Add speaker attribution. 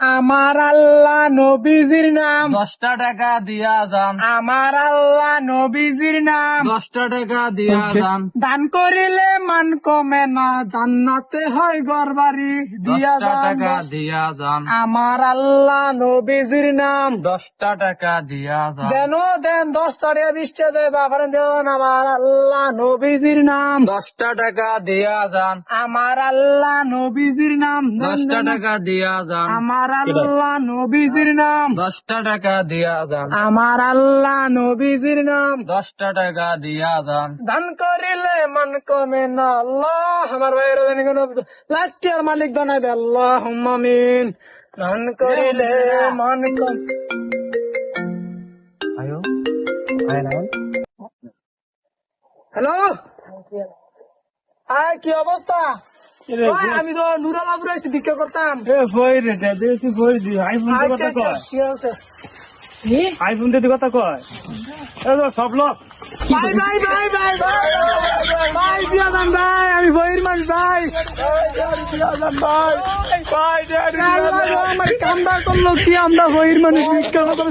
Speaker 1: আমার আল্লাহ নবীজির নাম
Speaker 2: 10টা টাকা দিয়া যান।
Speaker 1: আমার আল্লাহ নবীজির নাম
Speaker 2: 10টা টাকা দিয়া যান।
Speaker 1: দান করিলে মান কমে না, জান্নাতে হয় ঘরবাড়ি দিয়া
Speaker 2: 10টা
Speaker 1: যান।
Speaker 2: টাকা দিয়া যান।
Speaker 1: আমার আল্লাহ নবীজির নাম
Speaker 2: 10টা টাকা দিয়া যান।
Speaker 1: দেন 10 টাকা 20 টাকা বাবার দেন। আমার আল্লাহ নবীজির নাম
Speaker 2: 10টা টাকা দিয়া যান।
Speaker 1: আমার আল্লাহ নবীজির নাম
Speaker 2: 10টা টাকা দিয়া যান।
Speaker 1: আমার আল্লাহ নবীজির নাম
Speaker 2: 10টা টাকা দিয়া যান।
Speaker 1: আমার আল্লাহ নবীজির নাম
Speaker 2: 10টা টাকা দিয়া যান।
Speaker 1: দান করিলে মান কমে না। আল্লাহ আমার ভাইয়ের লাস্টের মালিক বানাবে। আল্লাহ আমিন। দান করিলে মান কম। হ্যালো, হ্যাঁ কি অবস্থা? ভাই, আমি তো নুরালাপুরে ভিক্ষা করতাম। আচ্ছা, আচ্ছা, ঠিক আছে।
Speaker 3: আইফোন দিয়ে কথা কয় সব লোক
Speaker 1: ভাই ভাই ভাই ভাই ভাই ভাই দিয়াদান ভাই, আমি বইয়ের মানুষ ভাই। ভাই ভাই আমার কামটা করলো কি? আমরা বইয়ের মানুষ ভিক্ষা করতাম।